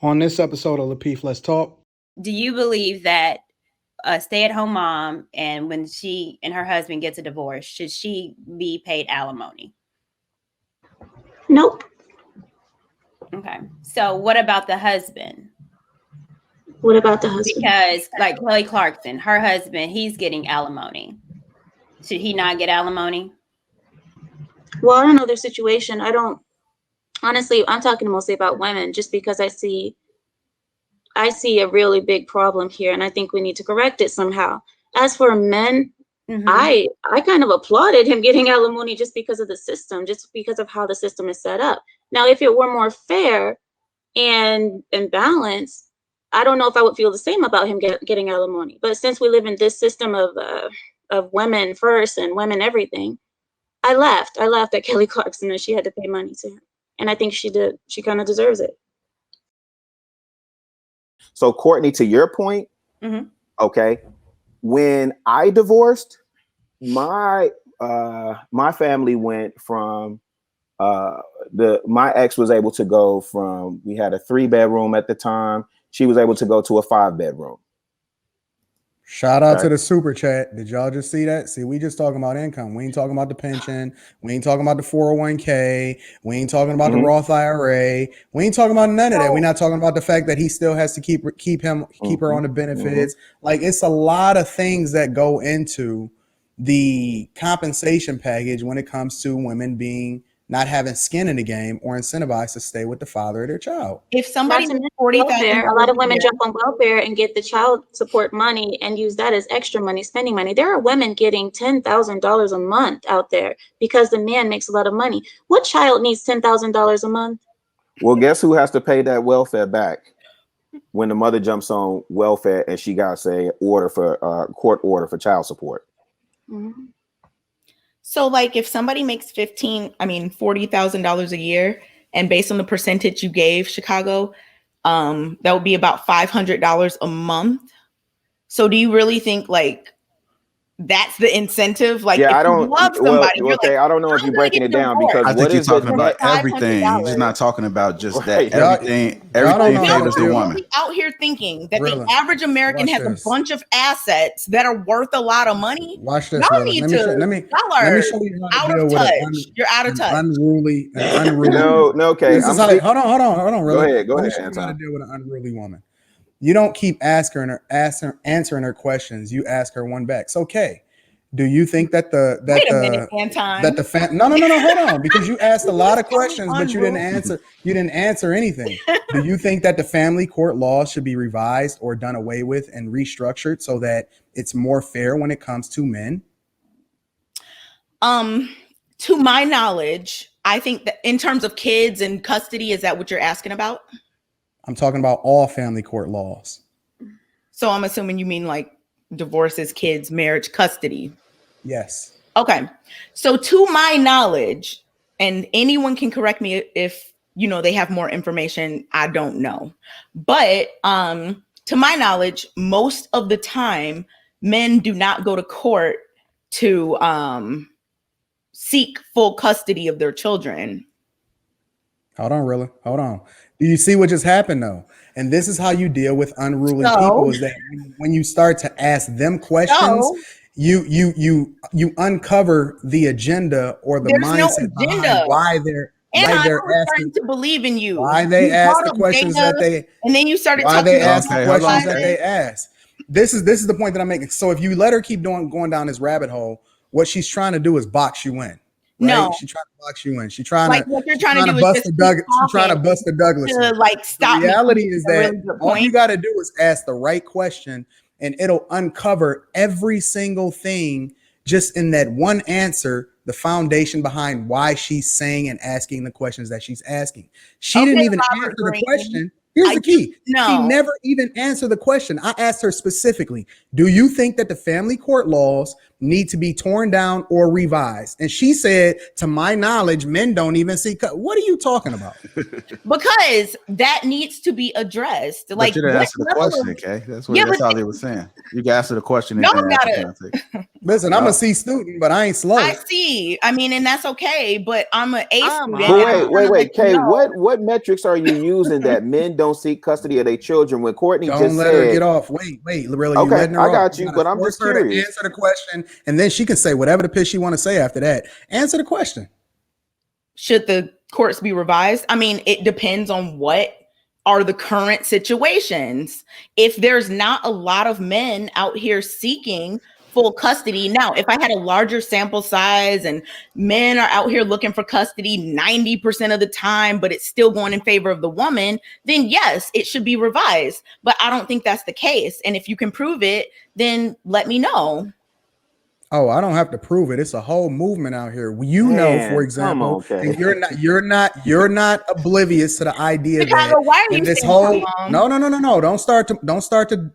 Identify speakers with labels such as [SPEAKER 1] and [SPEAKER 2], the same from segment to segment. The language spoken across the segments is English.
[SPEAKER 1] On this episode of Lapeef, Let's Talk.
[SPEAKER 2] Do you believe that a stay-at-home mom, and when she and her husband gets a divorce, should she be paid alimony?
[SPEAKER 3] Nope.
[SPEAKER 2] Okay. So what about the husband?
[SPEAKER 3] What about the husband?
[SPEAKER 2] Because like Kelly Clarkson, her husband, he's getting alimony. Should he not get alimony?
[SPEAKER 3] Well, I don't know their situation. Honestly, I'm talking mostly about women, just because I see a really big problem here, and I think we need to correct it somehow. As for men, I kind of applauded him getting alimony just because of the system, just because of how the system is set up. Now, if it were more fair and balanced, I don't know if I would feel the same about him getting alimony. But since we live in this system of women first and women everything, I laughed at Kelly Clarkson that she had to pay money to him. And I think she did. She kind of deserves it.
[SPEAKER 4] So, Courtney, to your point, okay, when I divorced, my family went from my ex was able to go from, we had a 3-bedroom at the time. She was able to go to a 5-bedroom.
[SPEAKER 1] Shout out to the super chat. Did y'all just see that? See, we just talking about income. We ain't talking about the pension. We ain't talking about the 401k. We ain't talking about the Roth IRA. We ain't talking about none of that. We're not talking about the fact that he still has to keep her on the benefits. Like, it's a lot of things that go into the compensation package when it comes to women not having skin in the game or incentivized to stay with the father of their child.
[SPEAKER 2] If somebody
[SPEAKER 3] a lot of women jump on welfare and get the child support money and use that as extra money, spending money. There are women getting $10,000 a month out there because the man makes a lot of money. What child needs $10,000 a month?
[SPEAKER 4] Well, guess who has to pay that welfare back when the mother jumps on welfare and she got, say, court order for child support?
[SPEAKER 5] So, like, if somebody makes $40,000 a year, and based on the percentage you gave Chicago, that would be about $500 a month. So, do you really think like that's the incentive? Like,
[SPEAKER 4] yeah,
[SPEAKER 5] if you love somebody,
[SPEAKER 4] I don't know if you're breaking it down because
[SPEAKER 6] I think you're talking about everything. You're just not talking about just that. Everything favors the woman.
[SPEAKER 5] Really out here thinking that the average American has a bunch of assets that are worth a lot a lot of money.
[SPEAKER 1] Watch this.
[SPEAKER 5] Y'all need to.
[SPEAKER 1] Let me show you how to deal with
[SPEAKER 5] You're out of touch.
[SPEAKER 1] Unruly.
[SPEAKER 4] No, okay.
[SPEAKER 1] This is how. Hold on. Really.
[SPEAKER 4] Go ahead.
[SPEAKER 1] Show you how to deal with an unruly woman. You don't keep answering her questions. You ask her one back. It's okay. Do you think that No, hold on, because you asked a lot of questions, but you didn't answer. You didn't answer anything. Do you think that the family court laws should be revised or done away with and restructured so that it's more fair when it comes to men?
[SPEAKER 5] To my knowledge, I think that in terms of kids and custody, is that what you're asking about?
[SPEAKER 1] I'm talking about all family court laws.
[SPEAKER 5] So I'm assuming you mean like divorces, kids, marriage, custody.
[SPEAKER 1] Yes.
[SPEAKER 5] Okay. So to my knowledge, and anyone can correct me if they have more information, I don't know. But to my knowledge, most of the time, men do not go to court to seek full custody of their children.
[SPEAKER 1] Hold on. Do you see what just happened though? And this is how you deal with unruly people, is that when you start to ask them questions, you uncover the agenda or the mindset behind why they're
[SPEAKER 5] asking to believe in you.
[SPEAKER 1] Why they ask the questions that they,
[SPEAKER 5] and then you started
[SPEAKER 1] why
[SPEAKER 5] talking
[SPEAKER 1] they ask the questions that they ask. This is the point that I'm making. So if you let her keep going down this rabbit hole, what she's trying to do is box you in. Right?
[SPEAKER 5] No,
[SPEAKER 1] she's trying to box you in. She's trying
[SPEAKER 5] what you're trying to do is
[SPEAKER 1] she's trying to bust the Douglas.
[SPEAKER 5] To like stop.
[SPEAKER 1] The reality is that all you got to do is ask the right question, and it'll uncover every single thing just in that one answer. The foundation behind why she's saying and asking the questions that she's asking. She didn't even answer the question. Here's the key. She never even answered the question. I asked her specifically, do you think that the family court laws need to be torn down or revised? And she said, to my knowledge, men don't even see. What are you talking about?
[SPEAKER 5] Because that needs to be addressed.
[SPEAKER 6] Like, you didn't answer the question, okay? That's all they were saying. You can answer the question.
[SPEAKER 1] Listen, I'm a C student, but I ain't slow.
[SPEAKER 5] I see. I mean, and that's okay. But I'm an A student.
[SPEAKER 4] But wait, Kay. What metrics are you using that men don't seek custody of their children? When Courtney
[SPEAKER 1] don't let her get off. Wait, Lorella,
[SPEAKER 4] okay,
[SPEAKER 1] you letting her
[SPEAKER 4] I
[SPEAKER 1] off.
[SPEAKER 4] got you, but I'm just curious.
[SPEAKER 1] To answer the question, and then she can say whatever the piss she want to say after that. Answer the question.
[SPEAKER 5] Should the courts be revised? I mean, it depends on what are the current situations. If there's not a lot of men out here seeking full custody. Now, if I had a larger sample size and men are out here looking for custody 90% of the time, but it's still going in favor of the woman, then yes, it should be revised. But I don't think that's the case. And if you can prove it, then let me know.
[SPEAKER 1] Oh, I don't have to prove it. It's a whole movement out here. You know, for example, and you're not oblivious to the idea
[SPEAKER 5] Chicago,
[SPEAKER 1] that
[SPEAKER 5] why are
[SPEAKER 1] in
[SPEAKER 5] you
[SPEAKER 1] this whole no. Don't start to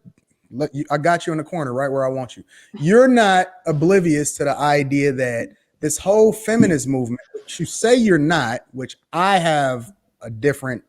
[SPEAKER 1] look, I got you in the corner right where I want you. You're not oblivious to the idea that this whole feminist movement, which you say you're not, which I have a different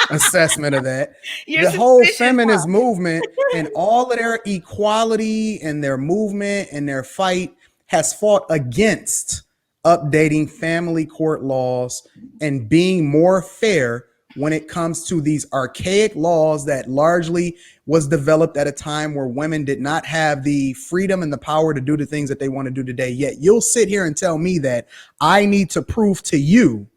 [SPEAKER 1] assessment of that. The whole feminist movement and all of their equality and their movement and their fight has fought against updating family court laws and being more fair when it comes to these archaic laws that largely was developed at a time where women did not have the freedom and the power to do the things that they want to do today. Yet you'll sit here and tell me that I need to prove to you,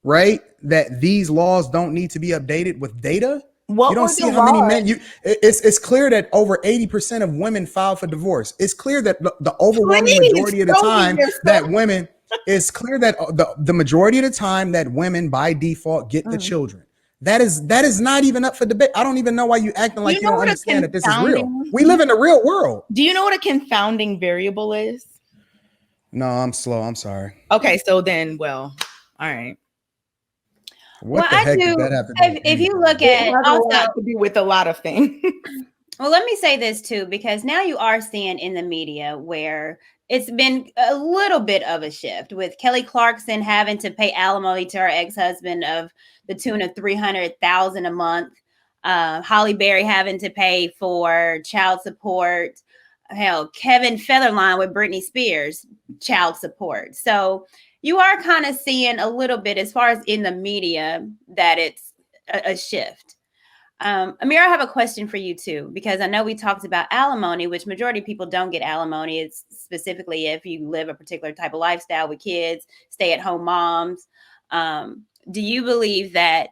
[SPEAKER 1] right, that these laws don't need to be updated with data. You don't see how many men it's clear that over 80% of women file for divorce. It's clear that the overwhelming majority of the time that women it's clear that the majority of the time that women by default get the children. That is not even up for debate. I don't even know why you acting like you don't understand that this is real. We live in the real world.
[SPEAKER 5] Do you know what a confounding variable is?
[SPEAKER 1] No, I'm slow. I'm sorry.
[SPEAKER 5] Okay, so then, well, all right.
[SPEAKER 1] What the heck does that have to do?
[SPEAKER 2] If you look at
[SPEAKER 5] also to do with a lot of things.
[SPEAKER 2] Well, let me say this too, because now you are seeing in the media where it's been a little bit of a shift with Kelly Clarkson having to pay alimony to her ex-husband of the tune of $300,000 a month. Holly Berry having to pay for child support. Hell, Kevin Federline with Britney Spears child support. So you are kind of seeing a little bit as far as in the media that it's a shift. Ameera, I have a question for you too, because I know we talked about alimony, which majority of people don't get alimony. It's specifically if you live a particular type of lifestyle with kids, stay-at-home moms. Do you believe that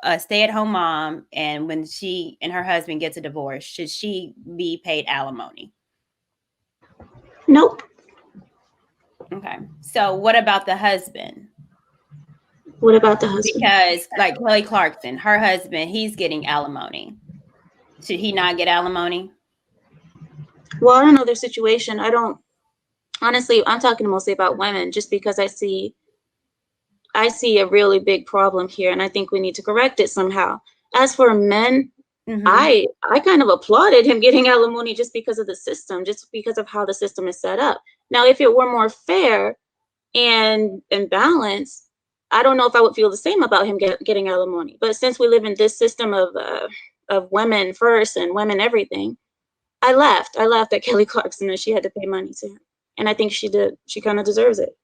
[SPEAKER 2] a stay-at-home mom, and when she and her husband gets a divorce, should she be paid alimony?
[SPEAKER 3] Nope.
[SPEAKER 2] Okay. So what about the husband?
[SPEAKER 3] What about the husband?
[SPEAKER 2] Because like Kelly Clarkson, her husband, he's getting alimony. Should he not get alimony?
[SPEAKER 3] Well, I don't know their situation. Honestly, I'm talking mostly about women just because I see a really big problem here and I think we need to correct it somehow. As for men, I kind of applauded him getting alimony just because of the system, just because of how the system is set up. Now, if it were more fair and balanced, I don't know if I would feel the same about him getting alimony. But since we live in this system of women first and women everything, I laughed at Kelly Clarkson and she had to pay money to him. And I think she did. She kind of deserves it.